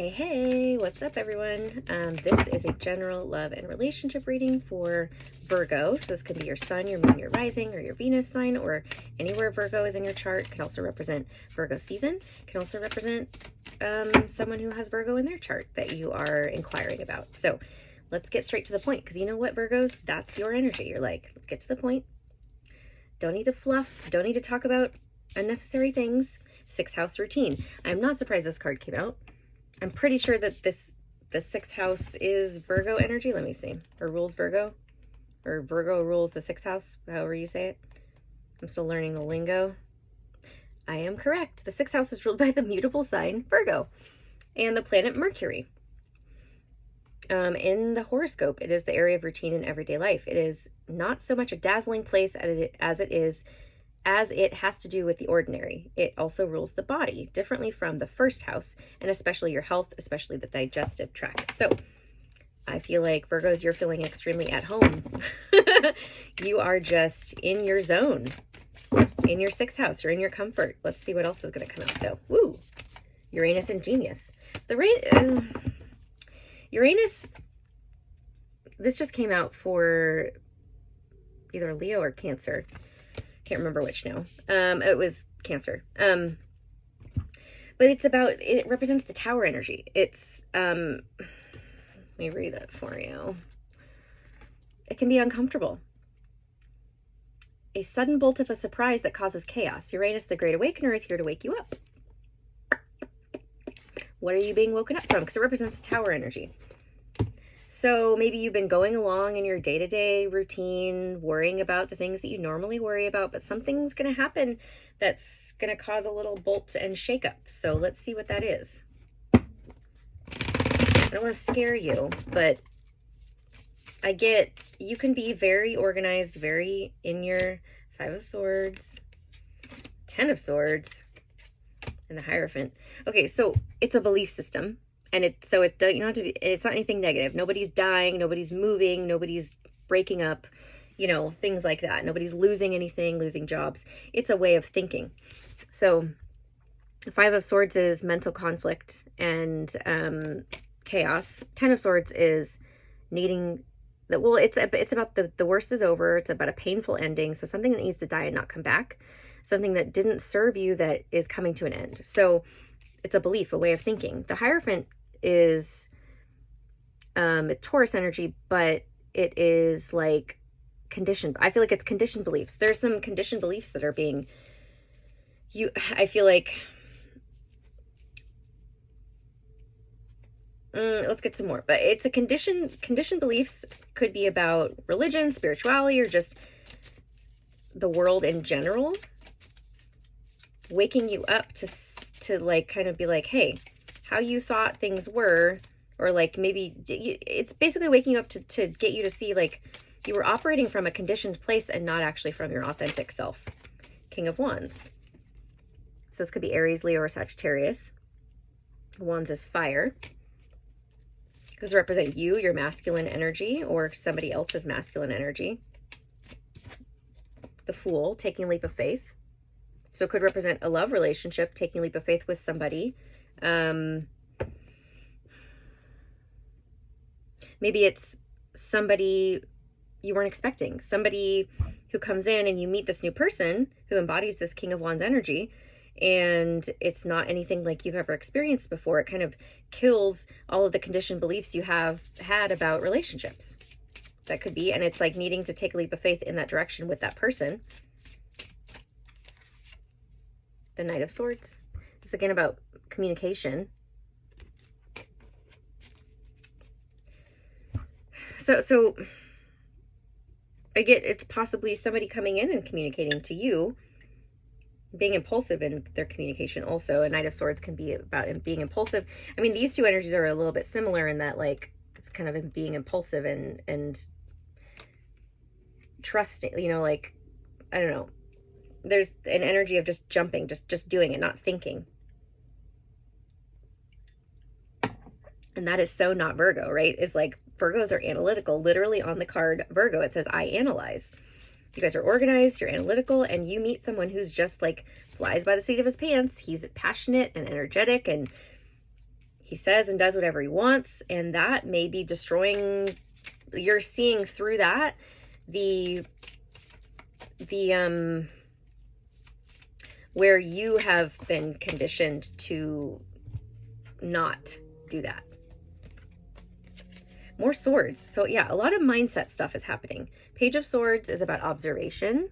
Hey, what's up, everyone? This is a general love and relationship reading for Virgo. So this could be your sun, your moon, your rising, or your Venus sign, or anywhere Virgo is in your chart. Can also represent Virgo season. Can also represent someone who has Virgo in their chart that you are inquiring about. So let's get straight to the point, because you know what, Virgos? That's your energy. You're like, let's get to the point. Don't need to fluff. Don't need to talk about unnecessary things. 6th house routine. I'm not surprised this card came out. I'm pretty sure that the 6th house is Virgo energy. Let me see. Or rules Virgo. Or Virgo rules the 6th house, however you say it. I'm still learning the lingo. I am correct. The 6th house is ruled by the mutable sign Virgo and the planet Mercury. In the horoscope, it is the area of routine in everyday life. It is not so much a dazzling place as it has to do with the ordinary. It also rules the body differently from the 1st house, and especially your health, especially the digestive tract. So I feel like Virgos, you're feeling extremely at home. You are just in your zone, in your 6th house. You're in your comfort. Let's see what else is going to come out, though. Woo! Uranus and Genius. Uranus, this just came out for either Leo or Cancer. Can't remember which now. It was Cancer. But it represents the tower energy. It's, let me read that for you. It can be uncomfortable. A sudden bolt of a surprise that causes chaos. Uranus, the Great Awakener, is here to wake you up. What are you being woken up from? Because it represents the tower energy. So maybe you've been going along in your day-to-day routine, worrying about the things that you normally worry about, but something's going to happen that's going to cause a little bolt and shakeup. So let's see what that is. I don't want to scare you, but I get you can be very organized, very in your 5 of Swords, 10 of Swords, and the Hierophant. Okay, so it's a belief system. And you don't have to be, it's not anything negative. Nobody's dying, nobody's moving, nobody's breaking up, things like that. Nobody's losing anything, losing jobs. It's a way of thinking. So 5 of Swords is mental conflict and chaos. 10 of Swords is needing that. Well, it's about the worst is over. It's about a painful ending. So something that needs to die and not come back. Something that didn't serve you that is coming to an end. So it's a belief, a way of thinking. The Hierophant is a Taurus energy, but it is like conditioned. I feel like it's conditioned beliefs. There's some conditioned beliefs that are being I feel like let's get some more, but it's a conditioned beliefs. Could be about religion, spirituality, or just the world in general, waking you up to like kind of be like, hey, how you thought things were, or like maybe it's basically waking up to get you to see like you were operating from a conditioned place and not actually from your authentic self. King of Wands. So this could be Aries, Leo, or Sagittarius. Wands is fire. This represents you, your masculine energy, or somebody else's masculine energy. The Fool, taking a leap of faith. So it could represent a love relationship, taking a leap of faith with somebody. Maybe it's somebody you weren't expecting. Somebody who comes in and you meet this new person who embodies this King of Wands energy, and it's not anything like you've ever experienced before. It kind of kills all of the conditioned beliefs you have had about relationships. That could be, and it's like needing to take a leap of faith in that direction with that person. The Knight of Swords. It's again about communication. So I get it's possibly somebody coming in and communicating to you, being impulsive in their communication also. A Knight of Swords can be about being impulsive. I mean, these two energies are a little bit similar in that, like, it's kind of being impulsive and trusting, like, I don't know. There's an energy of just jumping, just doing it, not thinking. And that is so not Virgo, right? Is like Virgos are analytical. Literally on the card Virgo, it says, I analyze. You guys are organized, you're analytical, and you meet someone who's just like flies by the seat of his pants. He's passionate and energetic, and he says and does whatever he wants, and that may be destroying. You're seeing through that the where you have been conditioned to not do that. More swords. So yeah, a lot of mindset stuff is happening. Page of Swords is about observation.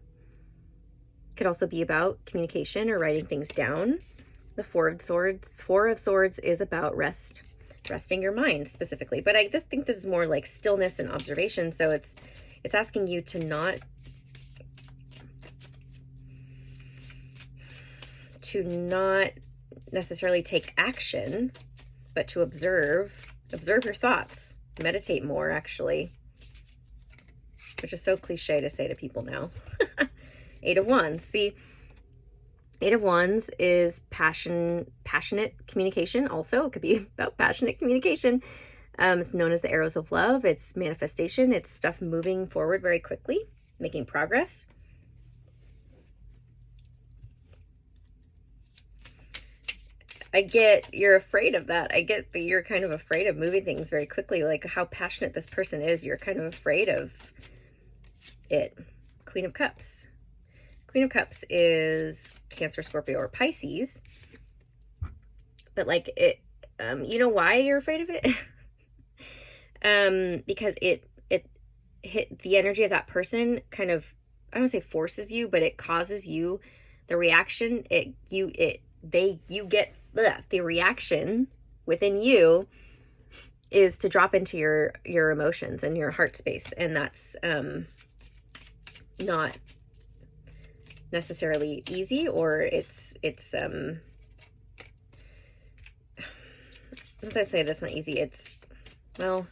Could also be about communication or writing things down. The Four of Swords is about resting your mind specifically. But I just think this is more like stillness and observation. So it's asking you to not necessarily take action, but to observe your thoughts, meditate more, actually, which is so cliche to say to people now. Eight of Wands. See, Eight of Wands is passionate communication. Also, it could be about passionate communication. It's known as the arrows of love. It's manifestation. It's stuff moving forward very quickly, making progress. I get you're afraid of that. I get that you're kind of afraid of moving things very quickly. Like how passionate this person is, you're kind of afraid of it. Queen of Cups. Queen of Cups is Cancer, Scorpio, or Pisces. But like it, you know why you're afraid of it? Because it hit the energy of that person kind of, I don't want to say forces you, but it causes you the reaction. The reaction within you is to drop into your emotions and your heart space, and that's not necessarily easy, or it's let me say that's not easy. It's, well,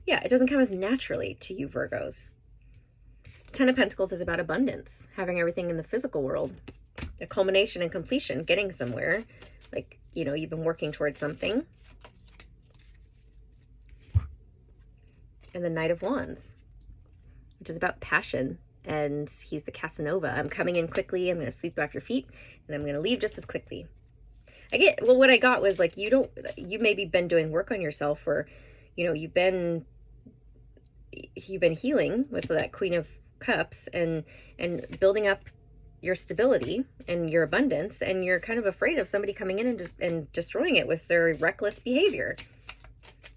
yeah, it doesn't come as naturally to you Virgos. Ten of Pentacles is about abundance, having everything in the physical world, a culmination and completion, getting somewhere. Like, you know, you've been working towards something. And the Knight of Wands, which is about passion. And he's the Casanova. I'm coming in quickly. I'm going to sweep off your feet. And I'm going to leave just as quickly. What I got was like, you maybe been doing work on yourself, or, you know, you've been healing with that Queen of Cups and building up your stability and your abundance, and you're kind of afraid of somebody coming in and destroying it with their reckless behavior.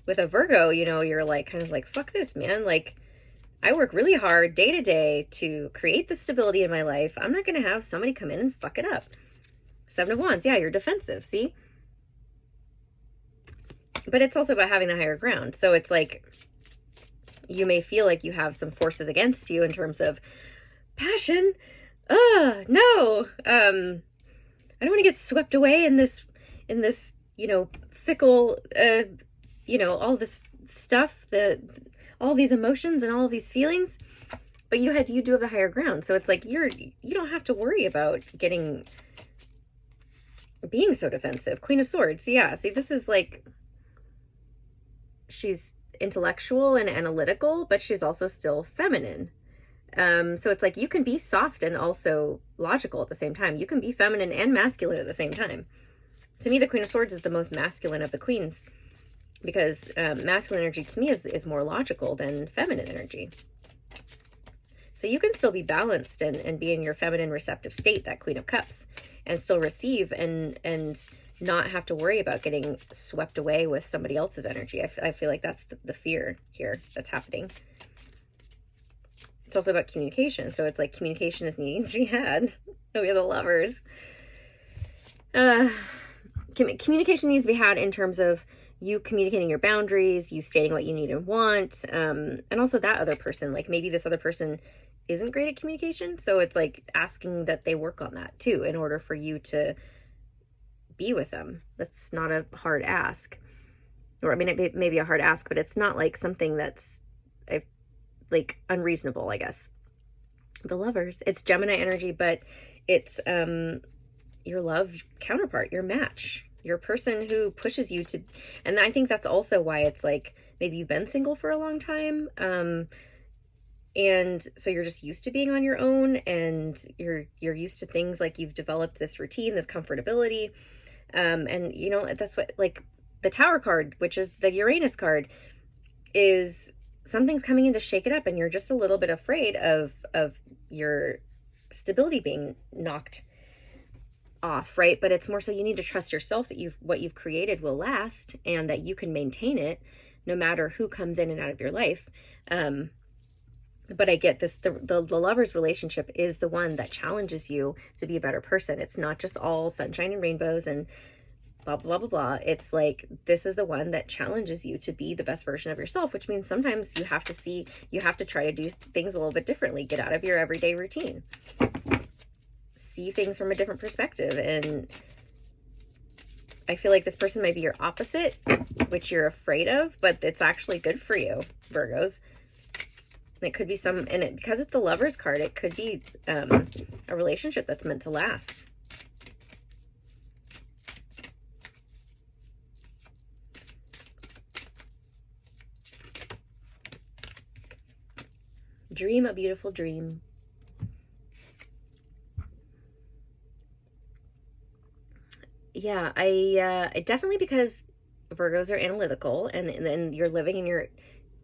With a Virgo, you know, you're like kind of like, fuck this, man. Like, I work really hard day to day to create the stability in my life. I'm not going to have somebody come in and fuck it up. Seven of Wands. Yeah, you're defensive. See? But it's also about having the higher ground. So it's like, you may feel like you have some forces against you in terms of passion. No. I don't want to get swept away in this, you know, fickle, you know, all this stuff, all these emotions and all these feelings, but you do have the higher ground. So it's like, you don't have to worry about being so defensive. Queen of Swords. Yeah. See, this is like, she's intellectual and analytical, but she's also still feminine. So it's like, you can be soft and also logical at the same time. You can be feminine and masculine at the same time. To me, the Queen of Swords is the most masculine of the queens, because masculine energy to me is more logical than feminine energy. So you can still be balanced and be in your feminine receptive state, that Queen of Cups, and still receive and not have to worry about getting swept away with somebody else's energy. I feel like that's the fear here that's happening. It's also about communication. So it's like, communication is needing to be had. Oh, we have the Lovers. Communication needs to be had in terms of you communicating your boundaries, you stating what you need and want, and also that other person. Like, maybe this other person isn't great at communication, so it's like asking that they work on that too in order for you to be with them. That's not a hard ask. Or, I mean, it may be a hard ask, but it's not like something that's like unreasonable, I guess. The Lovers, it's Gemini energy, but it's your love counterpart, your match, your person who pushes you to. And I think that's also why it's like, maybe you've been single for a long time, and so you're just used to being on your own, and you're used to things, like you've developed this routine, this comfortability, and you know, that's what, like, the Tower card, which is the Uranus card, is something's coming in to shake it up, and you're just a little bit afraid of your stability being knocked off, right? But it's more so you need to trust yourself that what you've created will last and that you can maintain it no matter who comes in and out of your life. But I get this, the lover's relationship is the one that challenges you to be a better person. It's not just all sunshine and rainbows and blah, blah, blah, blah. It's like, this is the one that challenges you to be the best version of yourself, which means sometimes you have to try to do things a little bit differently, get out of your everyday routine, see things from a different perspective. And I feel like this person might be your opposite, which you're afraid of, but it's actually good for you, Virgos. It could be because it's the Lover's card, it could be a relationship that's meant to last. Dream a beautiful dream. Yeah, I definitely, because Virgos are analytical and then you're living in your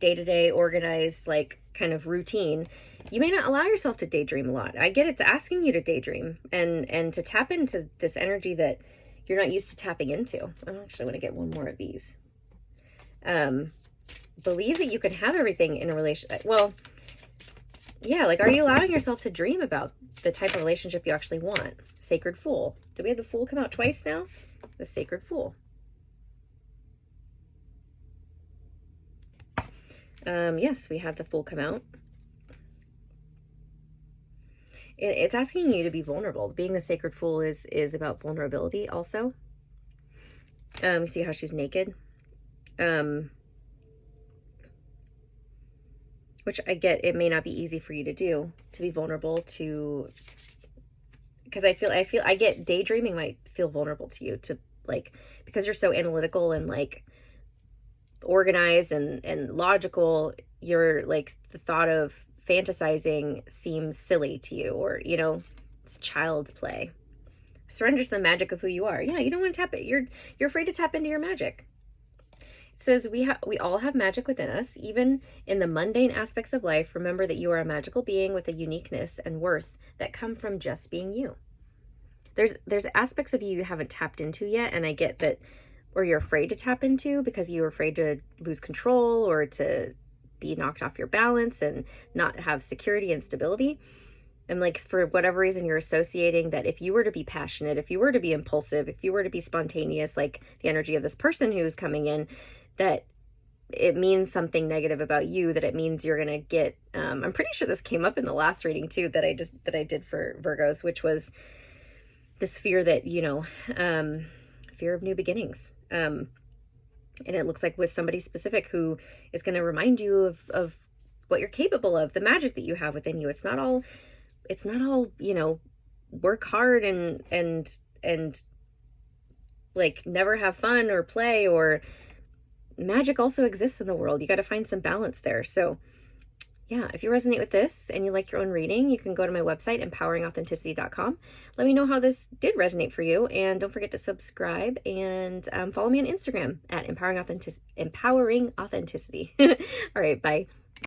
day-to-day organized, like, kind of routine, you may not allow yourself to daydream a lot. I get it's asking you to daydream and to tap into this energy that you're not used to tapping into. I actually want to get one more of these. Believe that you can have everything in a relationship. Well, yeah, like, are you allowing yourself to dream about the type of relationship you actually want? Sacred Fool. Did we have the Fool come out twice now? The Sacred Fool. Yes, we had the Fool come out. It's asking you to be vulnerable. Being the Sacred Fool is about vulnerability also. You see how she's naked? Which I get, it may not be easy for you to do, to be vulnerable to, because I get daydreaming might feel vulnerable to you, to, like, because you're so analytical and, like, organized and logical, you're like, the thought of fantasizing seems silly to you, or, you know, it's child's play. Surrender to the magic of who you are. Yeah, you don't want to tap it. You're afraid to tap into your magic. It says we all have magic within us, even in the mundane aspects of life. Remember that you are a magical being with a uniqueness and worth that come from just being you. There's aspects of you haven't tapped into yet, and I get that, or you're afraid to tap into because you're afraid to lose control or to be knocked off your balance and not have security and stability. And, like, for whatever reason, you're associating that if you were to be passionate, if you were to be impulsive, if you were to be spontaneous, like the energy of this person who's coming in, that it means something negative about you, that it means you're going to get, I'm pretty sure this came up in the last reading too, that I did for Virgos, which was this fear that, you know, fear of new beginnings. And it looks like with somebody specific who is going to remind you of what you're capable of, the magic that you have within you. It's not all, you know, work hard and like never have fun or play, or magic also exists in the world. You got to find some balance there. So yeah, if you resonate with this and you like your own reading, you can go to my website, empoweringauthenticity.com. Let me know how this did resonate for you. And don't forget to subscribe and follow me on Instagram at empowering authenticity. All right, bye.